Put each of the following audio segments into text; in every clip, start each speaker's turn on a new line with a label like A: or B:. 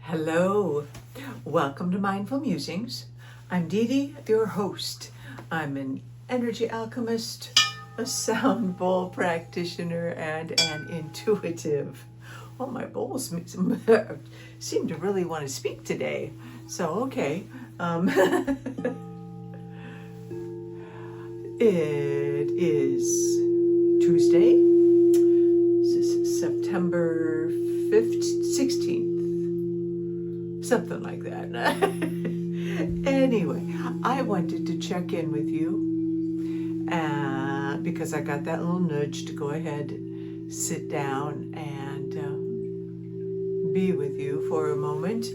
A: Hello, welcome to Mindful Musings. I'm Dee Dee, your host. I'm an energy alchemist, a sound bowl practitioner, and an intuitive. Well, my bowls seem to really want to speak today, so okay. It is Tuesday, this is September 16th. Something like that. Anyway, I wanted to check in with you because I got that little nudge to go ahead, sit down, and be with you for a moment.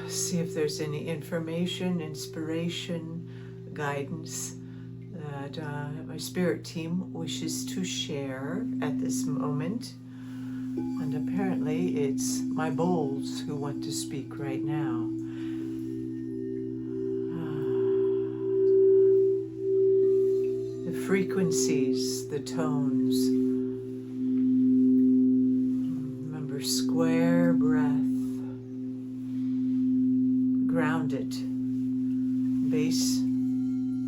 A: See if there's any information, inspiration, guidance that my spirit team wishes to share at this moment. And apparently it's my bowls who want to speak right now. The frequencies, the tones. Remember, square breath. Grounded. Base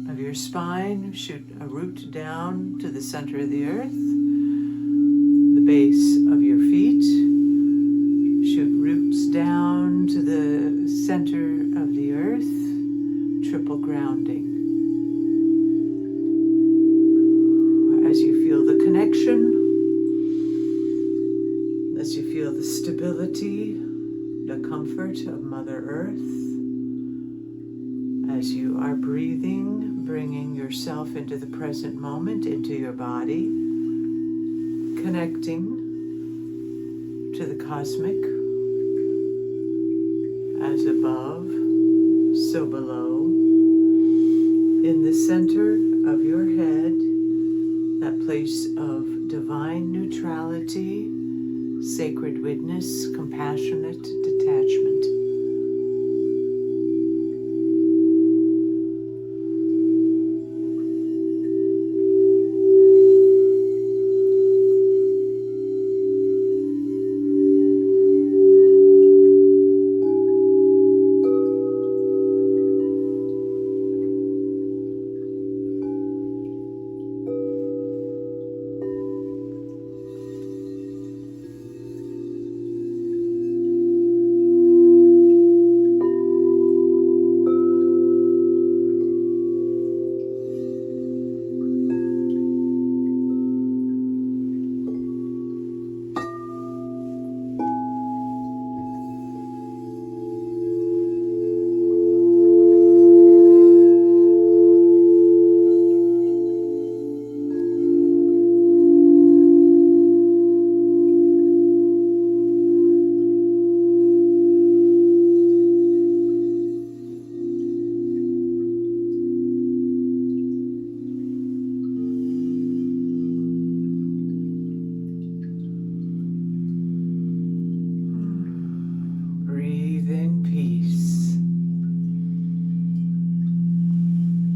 A: of your spine, shoot a root down to the center of the earth. The base of your feet, shoot roots down to the center of the earth, triple grounding. As you feel the connection, as you feel the stability, the comfort of Mother Earth, as you are breathing, bringing yourself into the present moment, into your body, connecting to the cosmic, as above, so below, in the center of your head, that place of divine neutrality, sacred witness, compassionate detachment.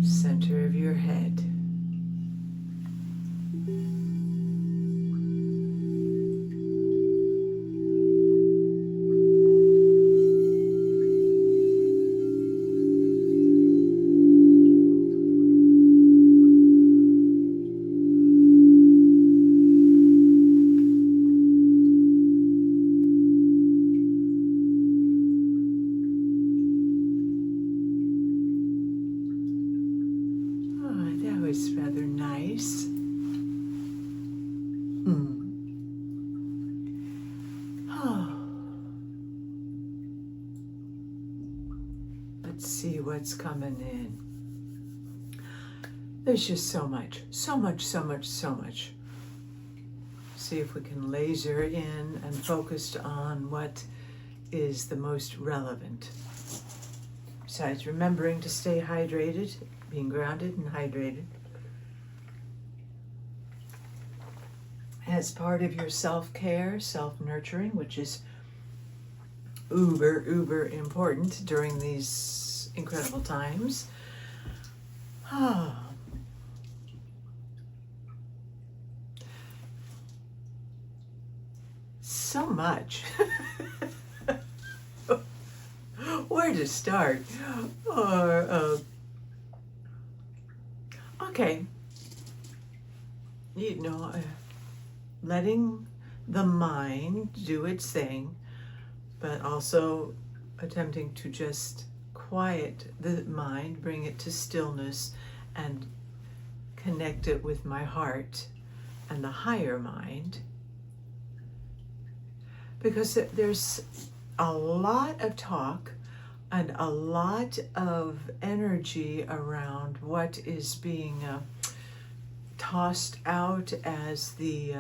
A: Center of your head. Was rather nice. Oh. Let's see what's coming in. There's just so much. See if we can laser in and focus on what is the most relevant. Besides remembering to stay hydrated, being grounded and hydrated. As part of your self-care, self-nurturing, which is uber important during these incredible times. So much. to start. Or, okay, letting the mind do its thing, but also attempting to just quiet the mind, bring it to stillness, and connect it with my heart and the higher mind. Because there's a lot of talk and a lot of energy around what is being tossed out as the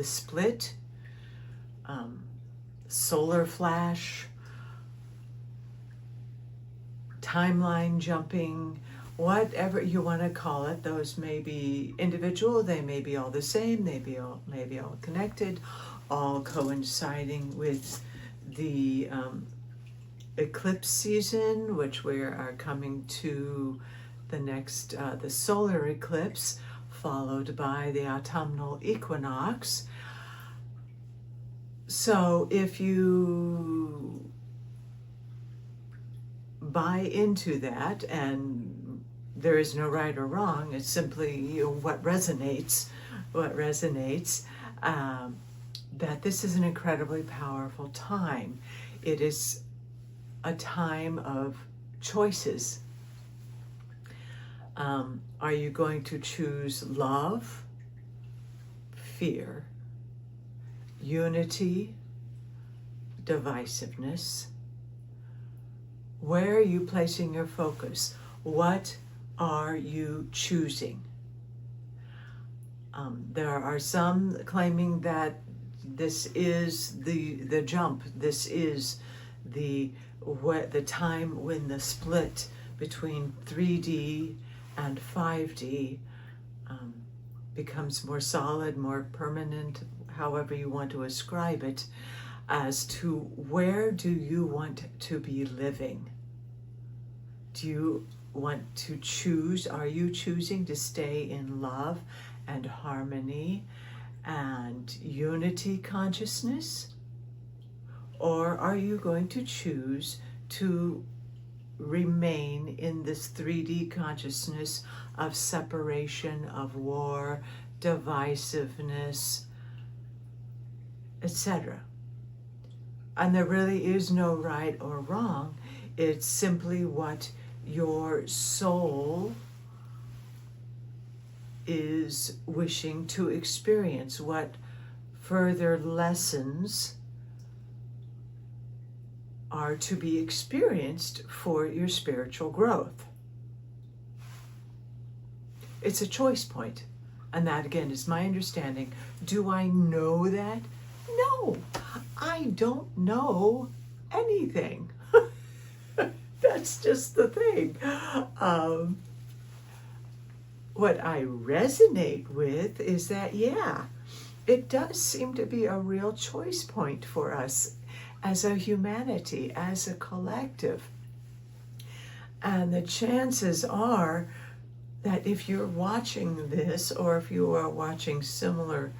A: split, solar flash, timeline jumping, whatever you want to call it. Those may be individual, they may be all the same, they may be all connected, all coinciding with the eclipse season, which we are coming to the next, the solar eclipse, followed by the autumnal equinox. So if you buy into that, and there is no right or wrong, it's simply what resonates, that this is an incredibly powerful time. It is a time of choices. Are you going to choose love, fear, unity, divisiveness? Where are you placing your focus? What are you choosing? There are some claiming that this is the jump. This is the time when the split between 3D and 5D becomes more solid, more permanent, however you want to ascribe it, as to where do you want to be living? Do you want to choose? Are you choosing to stay in love and harmony and unity consciousness? Or are you going to choose to remain in this 3D consciousness of separation, of war, divisiveness, etc.? And there really is no right or wrong. It's simply what your soul is wishing to experience, what further lessons are to be experienced for your spiritual growth. It's a choice point, and that again is my understanding. Do I know that? No, I don't know anything. That's just the thing. What I resonate with is that, yeah, it does seem to be a real choice point for us as a humanity, as a collective. And the chances are that if you're watching this, or if you are watching similar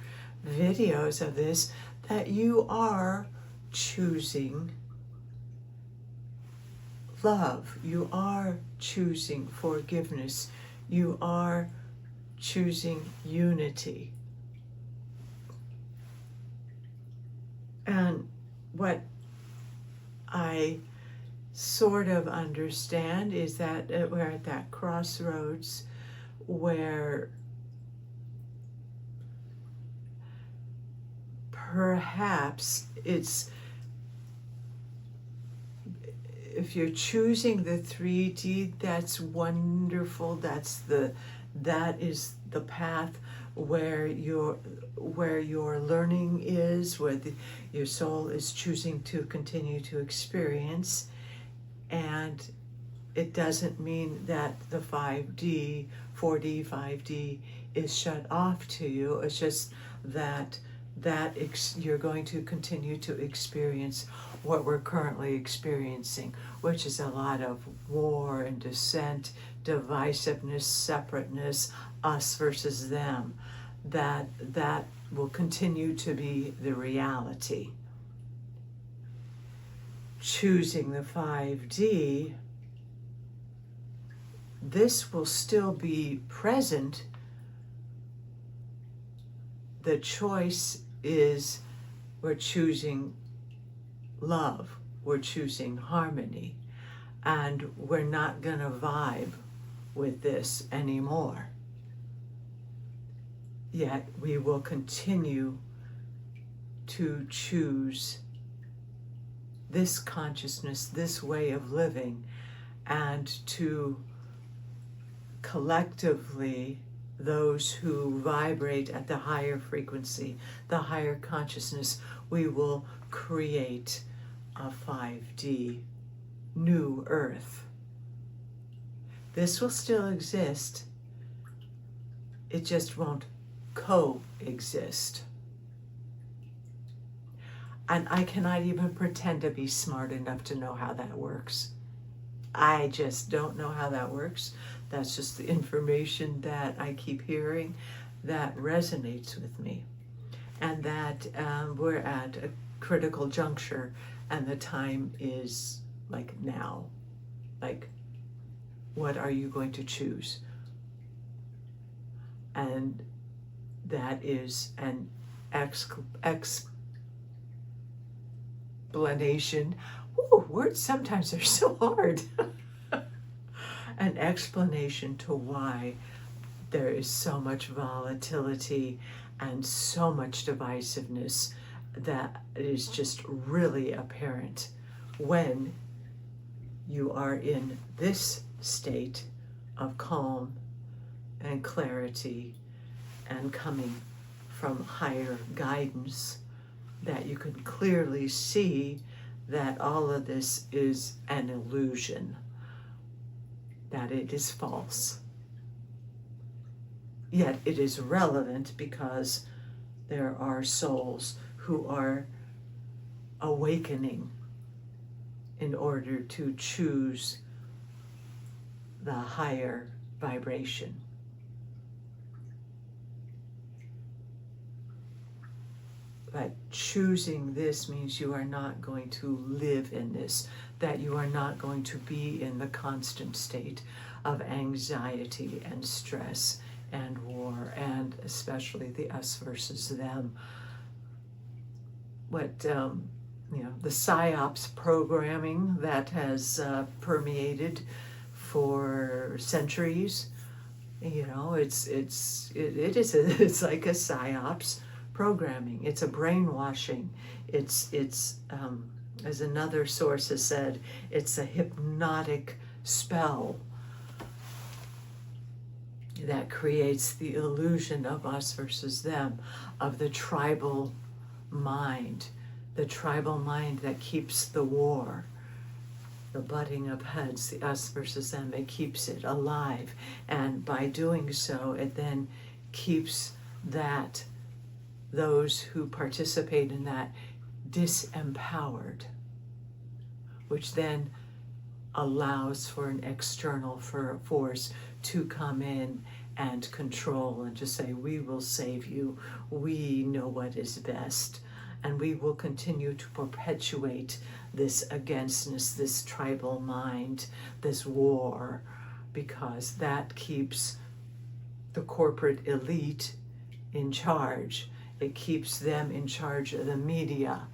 A: videos of this, that you are choosing love, you are choosing forgiveness, you are choosing unity. And what I sort of understand is that we're at that crossroads where perhaps it's, if you're choosing the 3D, that's wonderful. That is the path where your learning is, where your soul is choosing to continue to experience. And it doesn't mean that the 5D, 4D, 5D is shut off to you. It's just that you're going to continue to experience what we're currently experiencing, which is a lot of war and dissent, divisiveness, separateness, us versus them. That will continue to be the reality. choosing the 5D, this will still be present. The choice is we're choosing love, we're choosing harmony, and we're not going to vibe with this anymore. Yet we will continue to choose this consciousness, this way of living, and to collectively, those who vibrate at the higher frequency, the higher consciousness, we will create a 5D new earth. This will still exist. It just won't coexist. And I cannot even pretend to be smart enough to know how that works. I just don't know how that works. That's just the information that I keep hearing that resonates with me. And that we're at a critical juncture, and the time is like now. Like, what are you going to choose? And that is an explanation. Ooh, words sometimes are so hard. An explanation to why there is so much volatility and so much divisiveness that is just really apparent when you are in this state of calm and clarity and coming from higher guidance, that you can clearly see that all of this is an illusion, that it is false. Yet it is relevant because there are souls who are awakening in order to choose the higher vibration. But choosing this means you are not going to live in this, that you are not going to be in the constant state of anxiety and stress and war, and especially the us versus them. What, the PSYOPs programming that has permeated for centuries, it's like a PSYOPs programming. It's a brainwashing. It's as another source has said, it's a hypnotic spell that creates the illusion of us versus them, of the tribal mind that keeps the war, the butting of heads, the us versus them. It keeps it alive, and by doing so, it then keeps those who participate in that disempowered, which then allows for an external force to come in and control and to say, we will save you, we know what is best, and we will continue to perpetuate this againstness, this tribal mind, this war, because that keeps the corporate elite in charge. It keeps them in charge of the media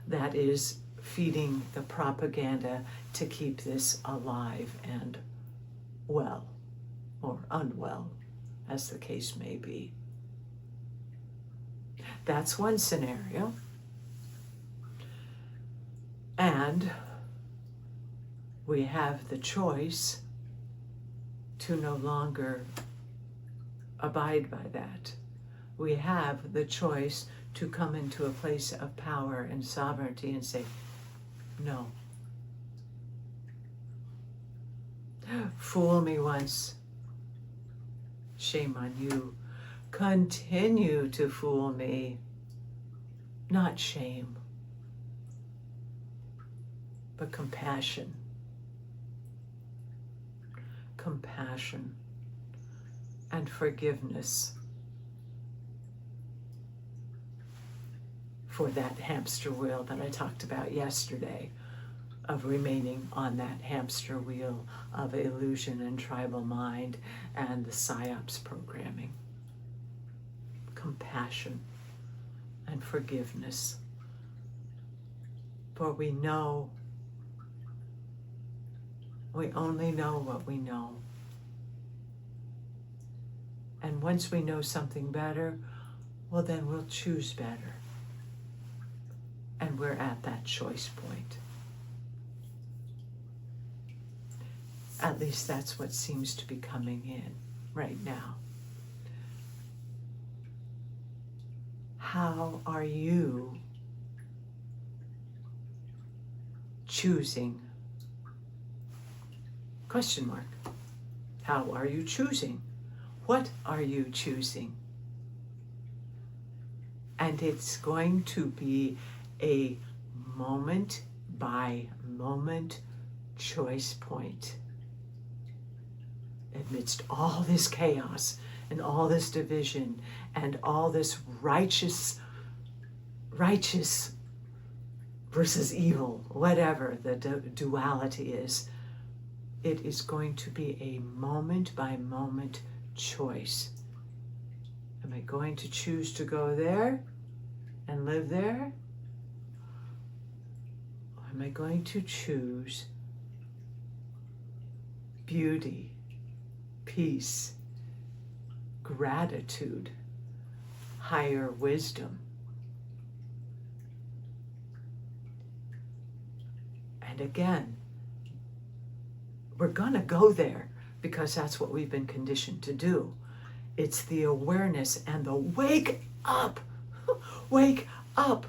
A: that is feeding the propaganda to keep this alive and well, or unwell, as the case may be. That's one scenario. And we have the choice to no longer abide by that. We have the choice to come into a place of power and sovereignty and say, no. Fool me once, shame on you. Continue to fool me, not shame, but compassion. Compassion and forgiveness for that hamster wheel that I talked about yesterday, of remaining on that hamster wheel of illusion and tribal mind and the psyops programming. Compassion and forgiveness. For we know, we only know what we know. And once we know something better, well, then we'll choose better. And we're at that choice point. At least that's what seems to be coming in right now. How are you choosing? Question mark. How are you choosing? What are you choosing? And it's going to be a moment by moment choice point. Amidst all this chaos and all this division and all this righteous versus evil, whatever the duality is, it is going to be a moment by moment choice. Am I going to choose to go there and live there? Or am I going to choose beauty, peace, gratitude, higher wisdom? And again, we're gonna go there because that's what we've been conditioned to do. It's the awareness and the wake up. Wake up.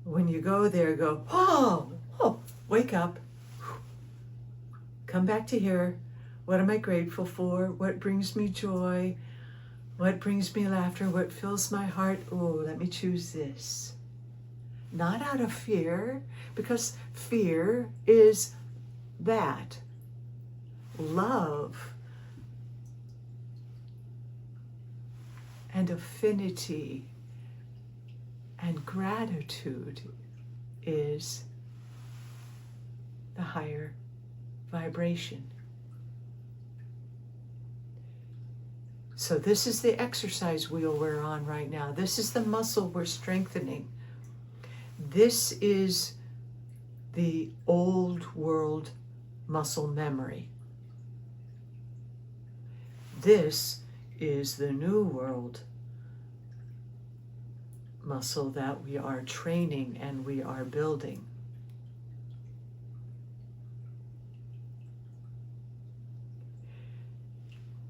A: When you go there, go, oh, wake up. Come back to here. What am I grateful for? What brings me joy? What brings me laughter? What fills my heart? Oh, let me choose this. Not out of fear, because fear is that. Love and affinity and gratitude is the higher vibration. So this is the exercise wheel we're on right now. This is the muscle we're strengthening. This is the old world muscle memory. This is the new world muscle that we are training and we are building.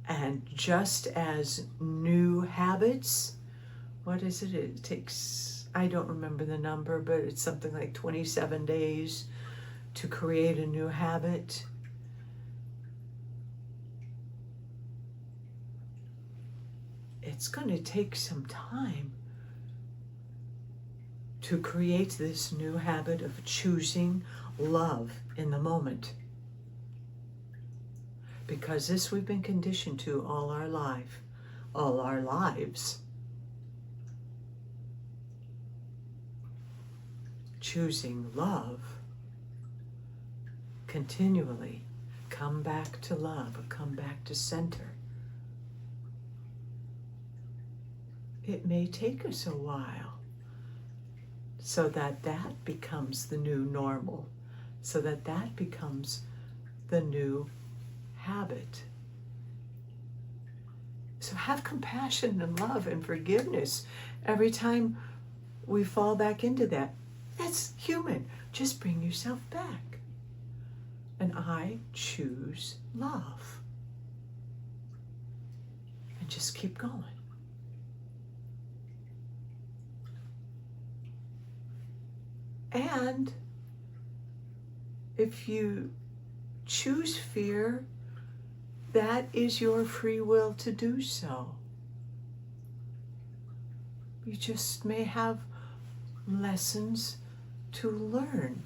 A: And just as new habits, what is it? It takes, I don't remember the number, but it's something like 27 days to create a new habit. It's going to take some time to create this new habit of choosing love in the moment. Because this we've been conditioned to all our lives. Choosing love continually. Come back to love, come back to center. It may take us a while so that that becomes the new normal, so that that becomes the new habit. So have compassion and love and forgiveness every time we fall back into that. That's human. Just bring yourself back. And I choose love. And just keep going. And if you choose fear, that is your free will to do so. You just may have lessons to learn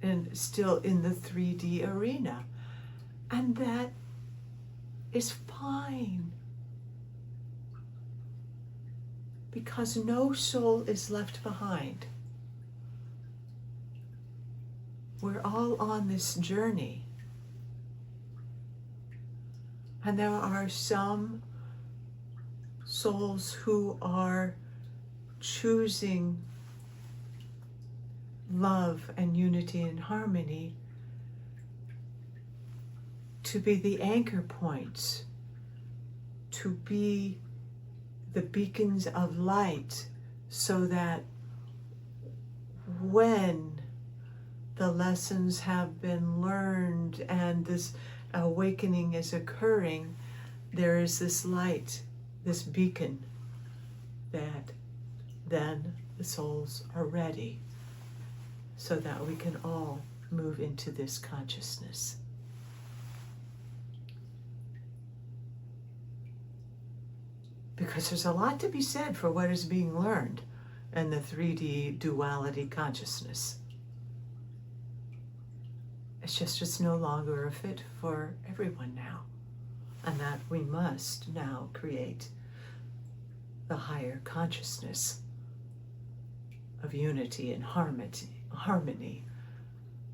A: and still in the 3D arena. And that is fine. Because no soul is left behind. we're all on this journey. And there are some souls who are choosing love and unity and harmony to be the anchor points, to be the beacons of light, so that when the lessons have been learned and this awakening is occurring, there is this light, this beacon, that then the souls are ready so that we can all move into this consciousness. Because there's a lot to be said for what is being learned in the 3D duality consciousness. It's no longer a fit for everyone now. And that we must now create the higher consciousness of unity and harmony,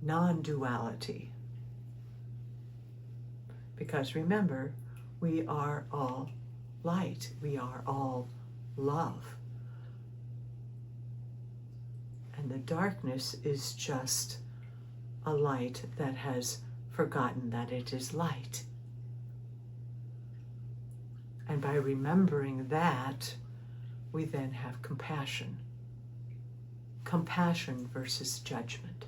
A: non-duality. Because remember, we are all light. We are all love. And the darkness is just a light that has forgotten that it is light. And by remembering that, we then have compassion. Compassion versus judgment.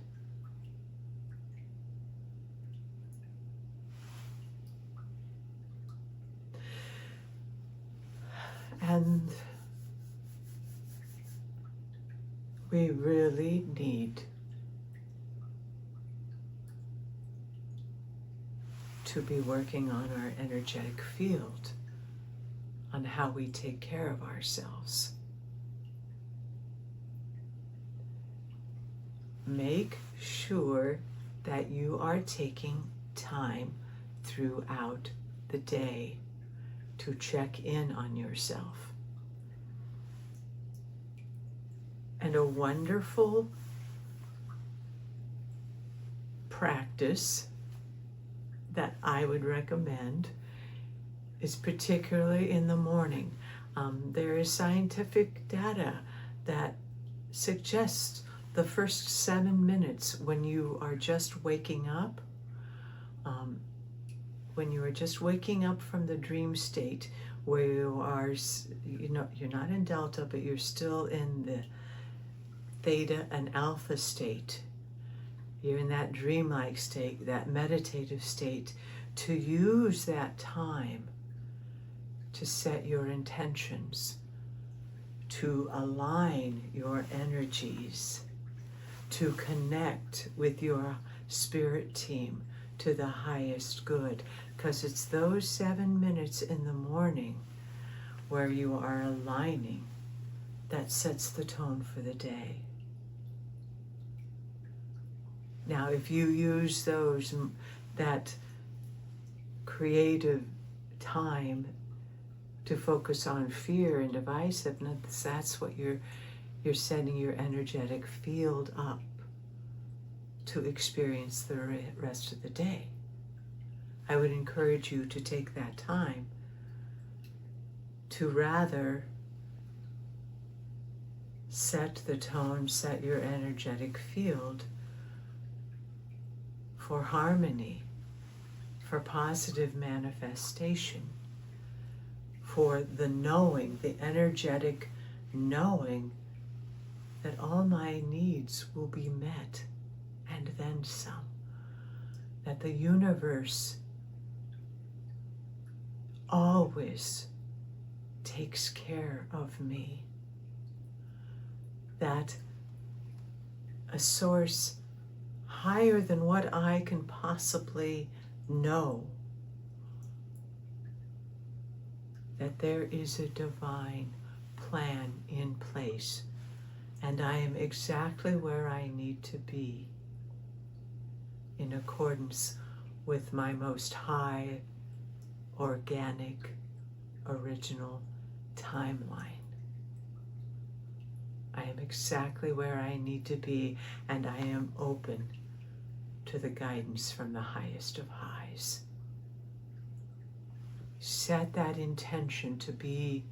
A: And we really need to be working on our energetic field, on how we take care of ourselves. Make sure that you are taking time throughout the day to check in on yourself. And a wonderful practice that I would recommend is particularly in the morning. There is scientific data that suggests the first 7 minutes when you are just waking up, when you are just waking up from the dream state, where you are, you're not in delta, but you're still in the theta and alpha state. You're in that dreamlike state, that meditative state, to use that time to set your intentions, to align your energies, to connect with your spirit team to the highest good. Because it's those 7 minutes in the morning where you are aligning that sets the tone for the day. Now, if you use that creative time to focus on fear and divisiveness, that's what you're setting your energetic field up to experience the rest of the day. I would encourage you to take that time to rather set the tone, set your energetic field for harmony, for positive manifestation, for the knowing, the energetic knowing that all my needs will be met and then some, that the universe always takes care of me, that a source higher than what I can possibly know, that there is a divine plan in place, and I am exactly where I need to be in accordance with my most high, organic, original timeline. I am exactly where I need to be, and I am open to the guidance from the highest of highs. Set that intention to be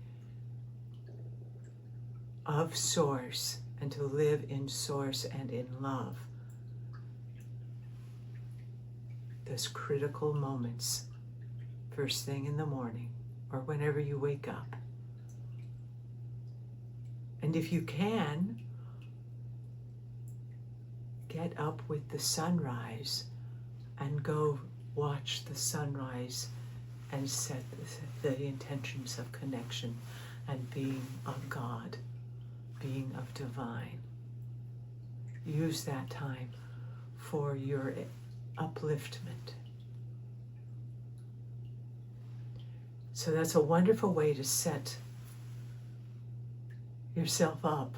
A: of Source and to live in Source and in love. Those critical moments, first thing in the morning or whenever you wake up. And if you can, get up with the sunrise and go watch the sunrise and set the intentions of connection and being of God, being of divine. Use that time for your upliftment. So that's a wonderful way to set yourself up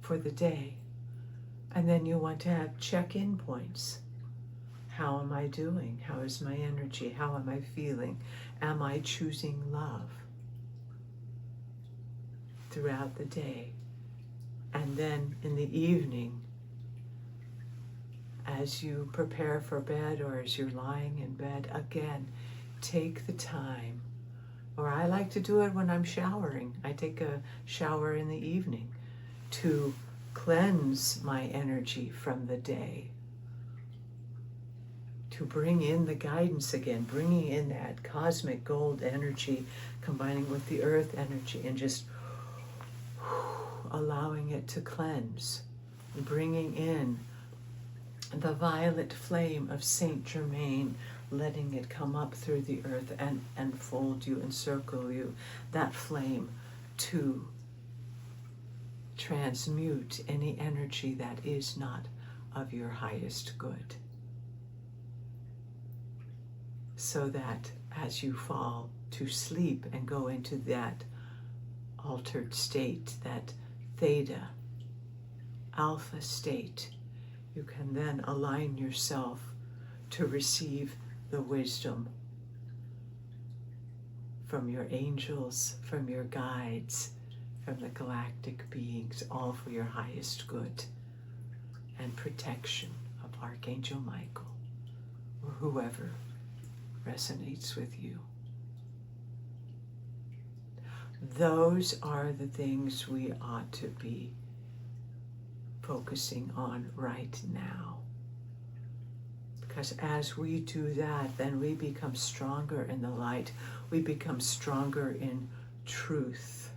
A: for the day. And then you want to have check-in points. How am I doing? How is my energy? How am I feeling? Am I choosing love throughout the day? And then in the evening, as you prepare for bed or as you're lying in bed, again, take the time. Or I like to do it when I'm showering. I take a shower in the evening to cleanse my energy from the day, to bring in the guidance again, bringing in that cosmic gold energy, combining with the earth energy, and just allowing it to cleanse, bringing in the violet flame of Saint Germain, letting it come up through the earth and enfold you, encircle you, that flame to transmute any energy that is not of your highest good. So that as you fall to sleep and go into that altered state, that theta, alpha state, you can then align yourself to receive the wisdom from your angels, from your guides, from the galactic beings, all for your highest good and protection of Archangel Michael or whoever resonates with you. Those are the things we ought to be focusing on right now. Because as we do that, then we become stronger in the light. We become stronger in truth.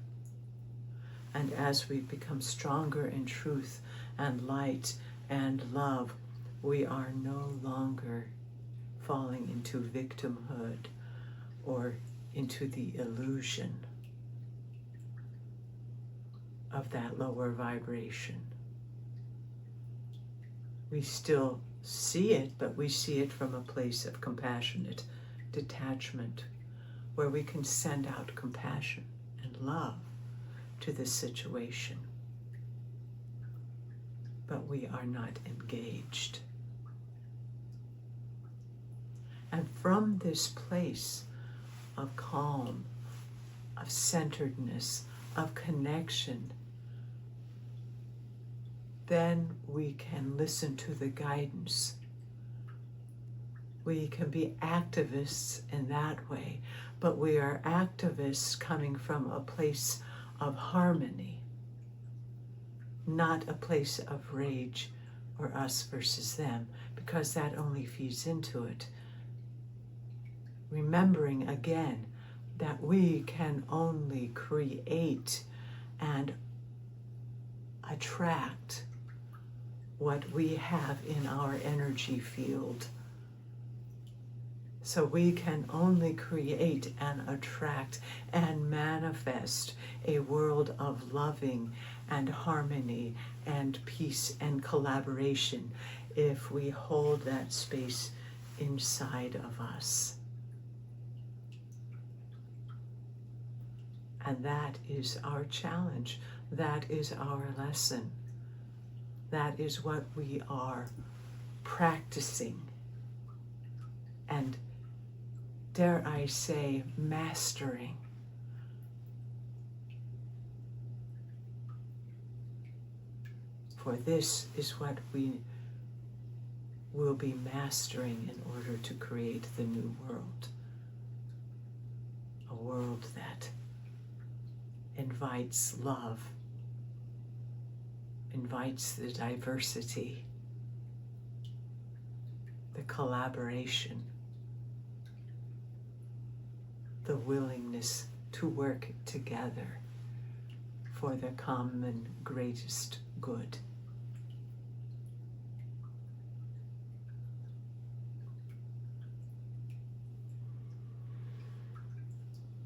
A: And as we become stronger in truth and light and love, we are no longer falling into victimhood or into the illusion of that lower vibration. We still see it, but we see it from a place of compassionate detachment, where we can send out compassion and love to this situation. But we are not engaged. And from this place of calm, of centeredness, of connection, then we can listen to the guidance. We can be activists in that way, but we are activists coming from a place of harmony, not a place of rage or us versus them, because that only feeds into it. Remembering again that we can only create and attract what we have in our energy field. So we can only create and attract and manifest a world of loving and harmony and peace and collaboration if we hold that space inside of us. And that is our challenge. That is our lesson. That is what we are practicing and, dare I say, mastering. For this is what we will be mastering in order to create the new world. A world that invites love, invites the diversity, the collaboration, the willingness to work together for the common greatest good.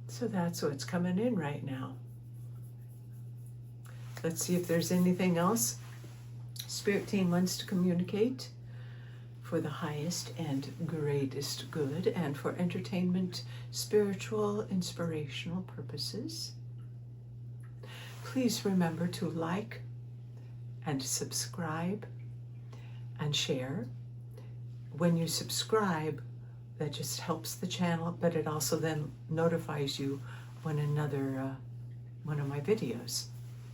A: So that's what's coming in right now. Let's see if there's anything else Spirit Team wants to communicate for the highest and greatest good and for entertainment, spiritual, inspirational purposes. Please remember to like and subscribe and share. When you subscribe, that just helps the channel, but it also then notifies you when another one of my videos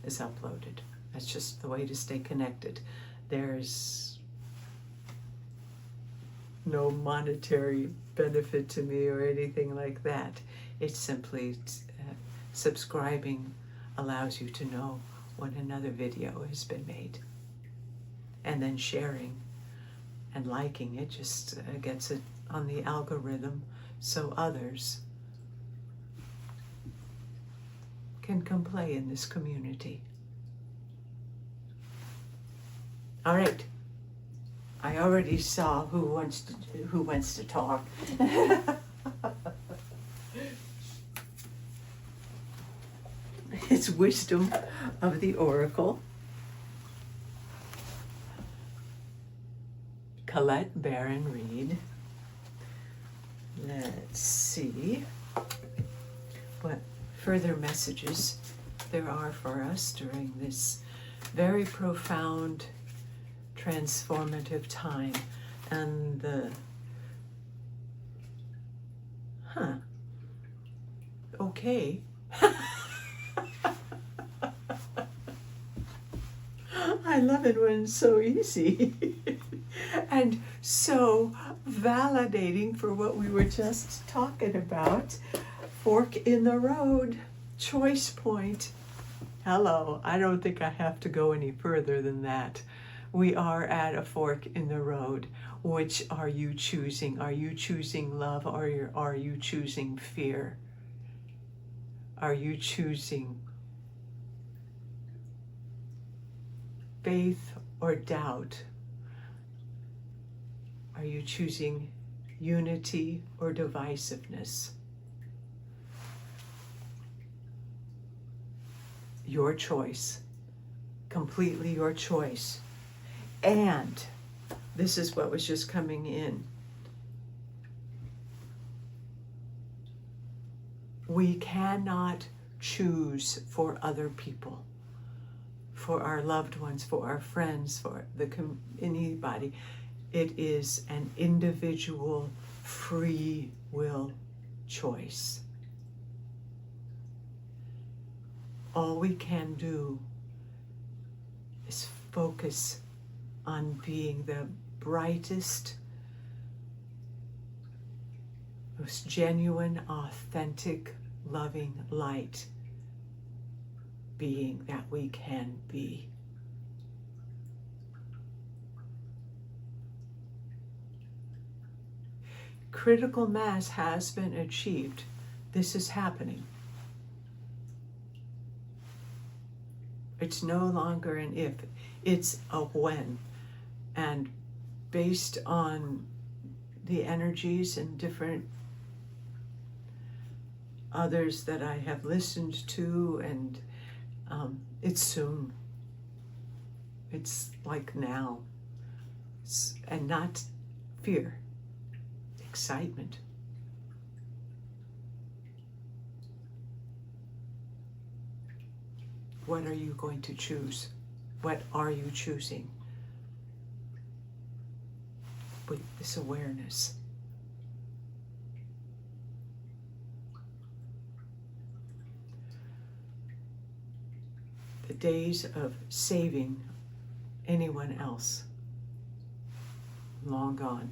A: is uploaded. That's just the way to stay connected. There's no monetary benefit to me or anything like that. It's simply subscribing allows you to know when another video has been made. And then sharing and liking it just gets it on the algorithm so others can come play in this community. All right. I already saw who wants to talk. It's Wisdom of the Oracle. Colette Baron Reed. Let's see what further messages there are for us during this very profound, transformative time. And okay. I love it when it's so easy and so validating for what we were just talking about. Fork in the road, choice point. Hello, I don't think I have to go any further than that. We are at a fork in the road. Which are you choosing? Are you choosing love or are you choosing fear? Are you choosing faith or doubt? Are you choosing unity or divisiveness? Your choice, completely your choice. And this is what was just coming in. We cannot choose for other people, for our loved ones, for our friends, for anybody. It is an individual free will choice. All we can do is focus on being the brightest, most genuine, authentic, loving light being that we can be. Critical mass has been achieved. This is happening. It's no longer an if, it's a when. And based on the energies and different others that I have listened to, and it's soon. It's like now. And not fear, excitement. What are you going to choose? What are you choosing? With this awareness. The days of saving anyone else long gone.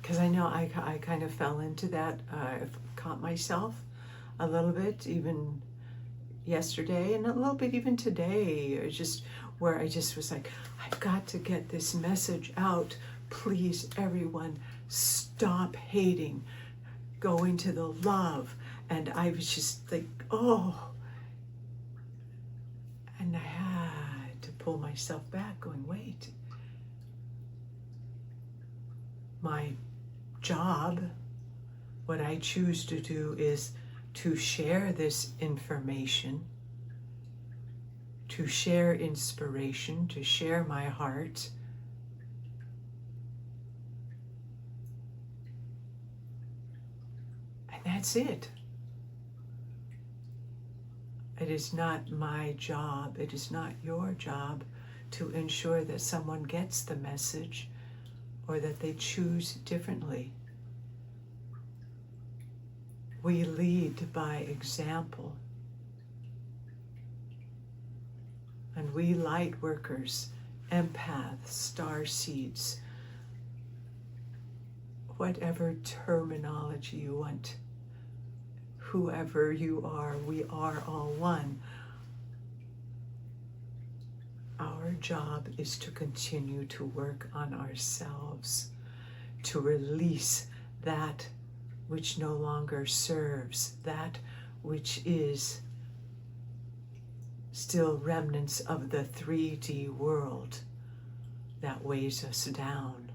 A: Because I know I kind of fell into that. I've caught myself a little bit, even yesterday, and a little bit even today, or just where I just was like, I've got to get this message out. Please, everyone, stop hating. Go into the love. And I was just like, oh. And I had to pull myself back, going, wait. My job, what I choose to do is to share this information, to share inspiration, to share my heart. And that's it. It is not my job, it is not your job to ensure that someone gets the message or that they choose differently. We lead by example. And we light workers, empaths, star seeds, whatever terminology you want, whoever you are, we are all one. Our job is to continue to work on ourselves, to release that which no longer serves, that which is still remnants of the 3D world that weighs us down.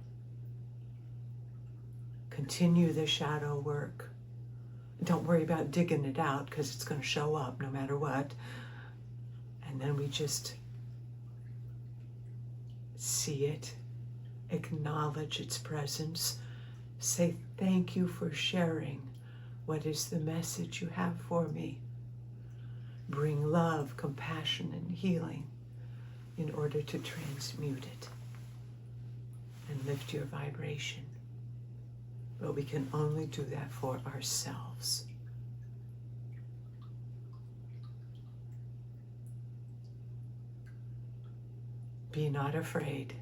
A: Continue the shadow work. Don't worry about digging it out, because it's going to show up no matter what. And then we just see it, acknowledge its presence, say thank you for sharing. What is the message you have for me? Bring love, compassion, and healing in order to transmute it and lift your vibration. But we can only do that for ourselves. Be not afraid.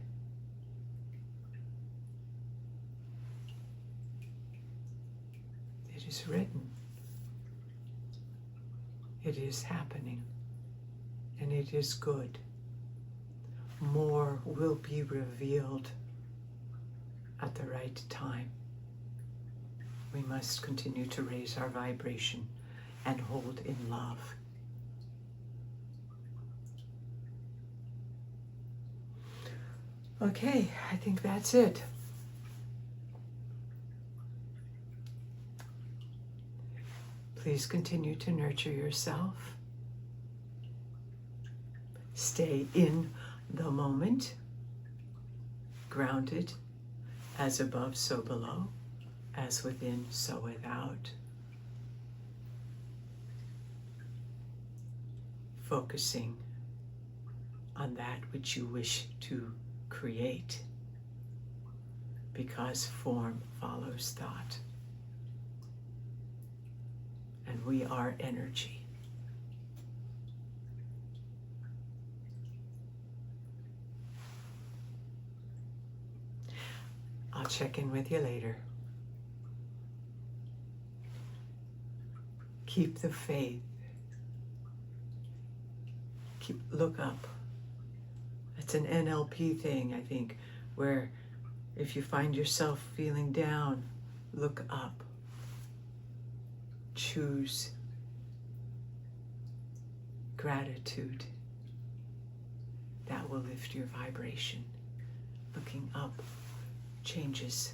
A: It is written. It is happening. And it is good. More will be revealed at the right time. We must continue to raise our vibration and hold in love. Okay, I think that's it. Please continue to nurture yourself. Stay in the moment, grounded, as above, so below, as within, so without. Focusing on that which you wish to create, because form follows thought. And we are energy. I'll check in with you later. Keep the faith. Look up. It's an NLP thing, I think, where if you find yourself feeling down, look up. Choose gratitude. That will lift your vibration. Looking up changes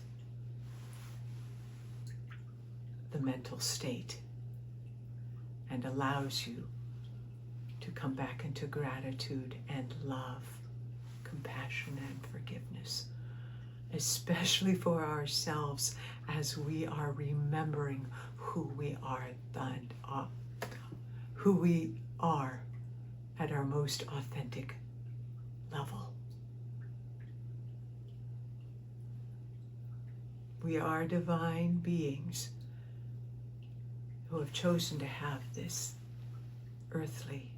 A: the mental state and allows you to come back into gratitude and love, compassion and forgiveness, especially for ourselves as we are remembering who we are at our most authentic level. We are divine beings who have chosen to have this earthly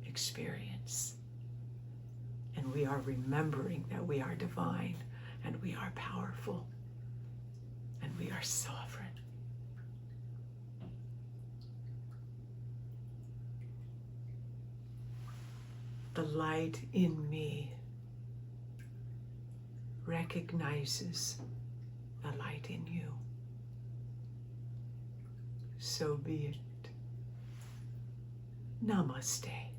A: experience. And And we are remembering that we are divine, and we are powerful, and we are sovereign. The light in me recognizes the light in you. So be it. Namaste.